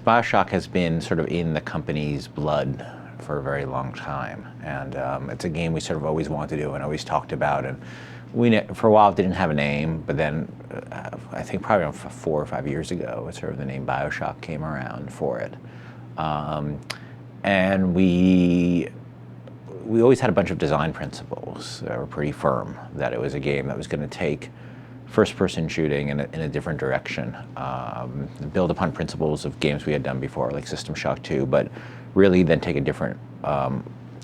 Bioshock has been sort of in the company's blood for a very long time, and it's a game we sort of always wanted to do and always talked about. And for a while it didn't have a name, but then I think probably around 4 or 5 years ago, sort of the name Bioshock came around for it. And we always had a bunch of design principles that were pretty firm, that it was a game that was going to take first-person shooting in a different direction, build upon principles of games we had done before, like System Shock 2, but really then take a different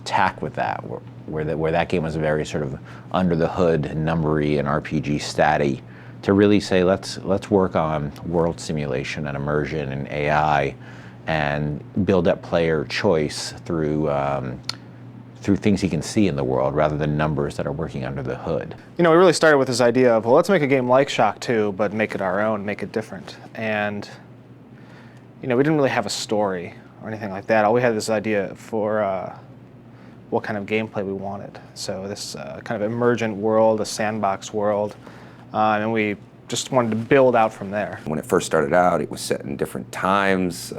tack with that, where that game was very sort of under the hood, numbery and RPG statty, to really say let's work on world simulation and immersion and AI, and build up player choice through things he can see in the world rather than numbers that are working under the hood. We really started with this idea of, well, let's make a game like Shock 2, but make it our own, make it different. And we didn't really have a story or anything like that. All we had this idea for what kind of gameplay we wanted. So this kind of emergent world, a sandbox world, and we just wanted to build out from there. When it first started out, it was set in different times.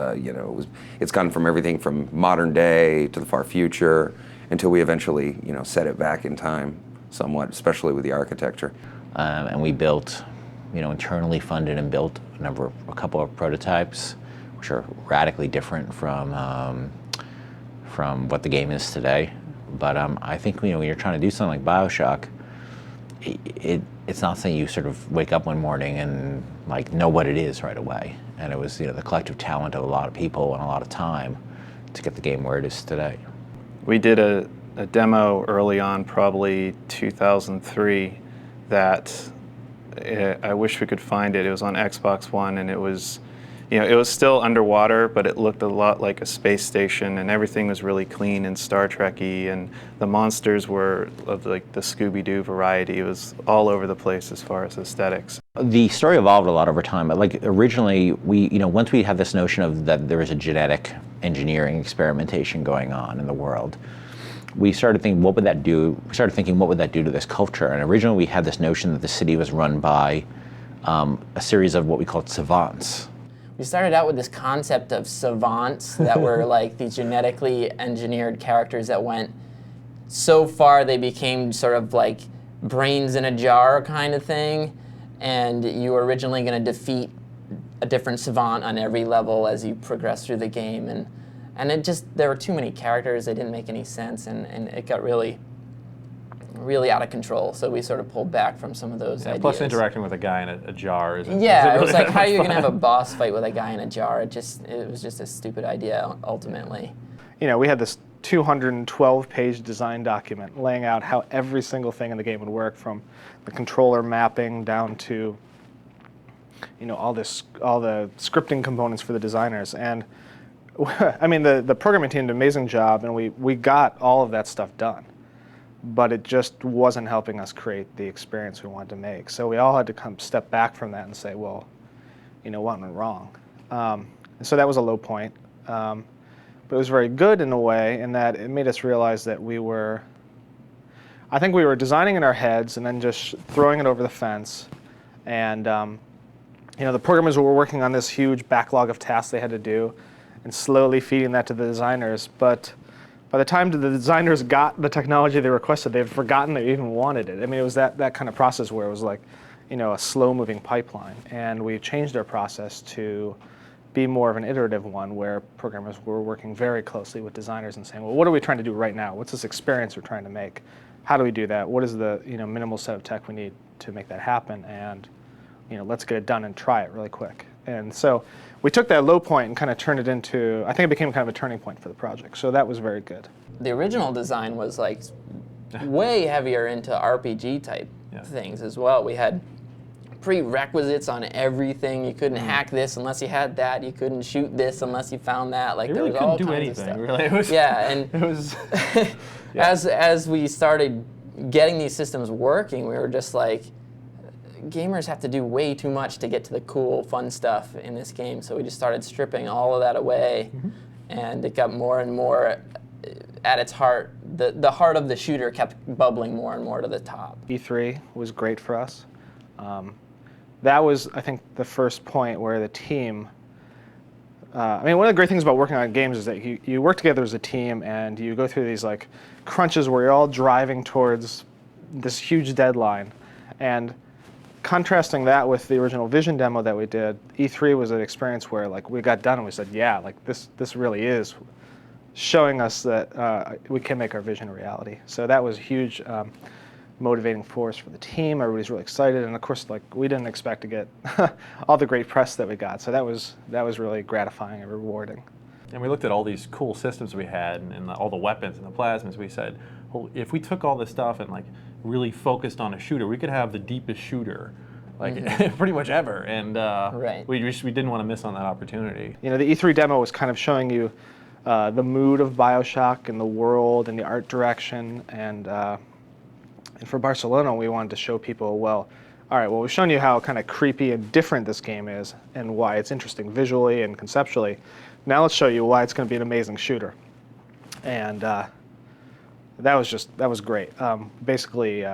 It's gone from everything from modern day to the far future, until we eventually, set it back in time somewhat, especially with the architecture. And we built, internally funded and built a couple of prototypes, which are radically different from what the game is today. But I think when you're trying to do something like Bioshock, it's not something you sort of wake up one morning and know what it is right away. And it was the collective talent of a lot of people and a lot of time to get the game where it is today. We did a demo early on, probably 2003, that I wish we could find it. It was on Xbox One, and it was still underwater, but it looked a lot like a space station, and everything was really clean and Star Trek-y, and the monsters were of the Scooby-Doo variety. It was all over the place as far as aesthetics. The story evolved a lot over time, but originally once we had this notion of that there was a genetic engineering experimentation going on in the world, we started thinking, what would that do? We started thinking, what would that do to this culture? And originally we had this notion that the city was run by a series of what we called savants. We started out with this concept of savants that were these genetically engineered characters that went so far they became sort of like brains in a jar kind of thing, and you were originally going to defeat a different savant on every level as you progress through the game, and there were too many characters, they didn't make any sense, and it got really out of control, so we sort of pulled back from some of those ideas. Plus interacting with a guy in a jar isn't it was like, how are you going to have a boss fight with a guy in a jar? It was just a stupid idea, ultimately. We had this 212-page design document laying out how every single thing in the game would work, from the controller mapping down to all the scripting components for the designers. And I mean, the programming team did an amazing job, and we got all of that stuff done. But it just wasn't helping us create the experience we wanted to make. So we all had to step back from that and say, well, what went wrong? And so that was a low point. But it was very good in a way, in that it made us realize that I think we were designing in our heads and then just throwing it over the fence. And the programmers were working on this huge backlog of tasks they had to do, and slowly feeding that to the designers. But by the time the designers got the technology they requested, they'd forgotten they even wanted it. I mean, it was that kind of process where it was like, a slow-moving pipeline. And we changed our process to be more of an iterative one, where programmers were working very closely with designers and saying, well, what are we trying to do right now? What's this experience we're trying to make? How do we do that? What is the minimal set of tech we need to make that happen? And let's get it done and try it really quick. And so we took that low point and kind of turned it into, I think it became kind of a turning point for the project. So that was very good. The original design was way heavier into RPG type things as well. We had prerequisites on everything. You couldn't hack this unless you had that. You couldn't shoot this unless you found that. There was all kinds of stuff. Really. It was, and it was, as we started getting these systems working, we were just like, gamers have to do way too much to get to the cool, fun stuff in this game. So we just started stripping all of that away, and it got more and more at its heart. The heart of the shooter kept bubbling more and more to the top. E3 was great for us. That was, I think, the first point where the team I mean, one of the great things about working on games is that you work together as a team, and you go through these like crunches where you're all driving towards this huge deadline. And contrasting that with the original Vision demo that we did, E3 was an experience where like we got done and we said, yeah, like this really is showing us that we can make our vision a reality. So that was a huge motivating force for the team. Everybody's really excited, and of course, like we didn't expect to get all the great press that we got. So that was really gratifying and rewarding. And we looked at all these cool systems we had, and all the weapons and the plasmas. We said, well, if we took all this stuff and like really focused on a shooter, we could have the deepest shooter, like pretty much ever. And Right. we didn't want to miss on that opportunity. You know, the E3 demo was kind of showing you the mood of Bioshock and the world and the art direction, and for Barcelona, we wanted to show people, well, all right, well, we've shown you how kind of creepy and different this game is and why it's interesting visually and conceptually. Now let's show you why it's going to be an amazing shooter. And that was great. Basically,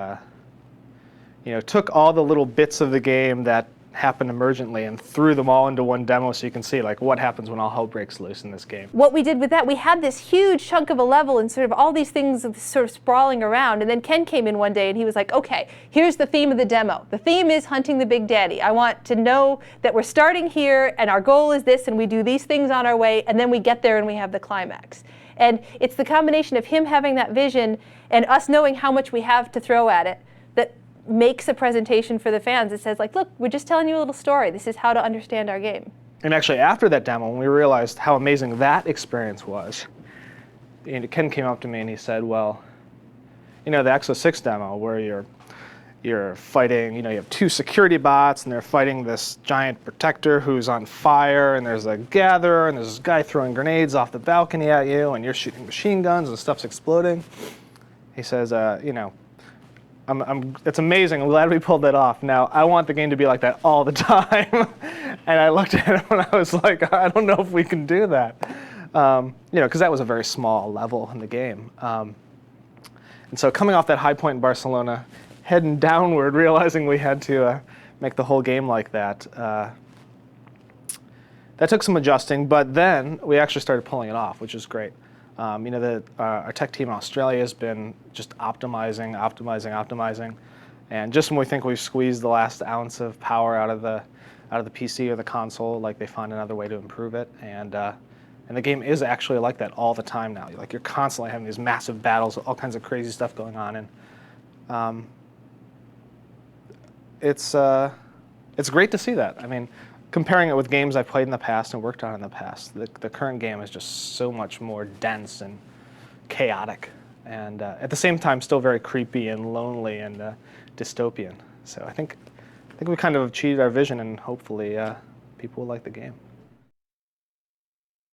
took all the little bits of the game that happen emergently and threw them all into one demo so you can see like what happens when all hell breaks loose in this game. What we did with that, we had this huge chunk of a level and sort of all these things sort of sprawling around, and then Ken came in one day and he was like, okay, here's the theme of the demo. The theme is hunting the Big Daddy. I want to know that we're starting here and our goal is this and we do these things on our way and then we get there and we have the climax. And it's the combination of him having that vision and us knowing how much we have to throw at it that makes a presentation for the fans. It says like, look, we're just telling you a little story. This is how to understand our game. And actually after that demo, when we realized how amazing that experience was, Ken came up to me and he said, well, the Exo 6 demo where you're fighting, you have two security bots and they're fighting this giant protector who's on fire, and there's a gatherer and there's this guy throwing grenades off the balcony at you and you're shooting machine guns and stuff's exploding. He says, it's amazing. I'm glad we pulled that off. Now, I want the game to be like that all the time. And I looked at him and I was like, I don't know if we can do that. Because that was a very small level in the game. And so coming off that high point in Barcelona, heading downward, realizing we had to make the whole game like that, that took some adjusting. But then we actually started pulling it off, which is great. Our tech team in Australia has been just optimizing, and just when we think we've squeezed the last ounce of power out of the PC or the console, like they find another way to improve it, and the game is actually like that all the time now. You're constantly having these massive battles, all kinds of crazy stuff going on, and it's great to see that. I mean, comparing it with games I've played in the past and worked on in the past, the current game is just so much more dense and chaotic, and at the same time still very creepy and lonely and dystopian. So I think we kind of achieved our vision, and hopefully people will like the game.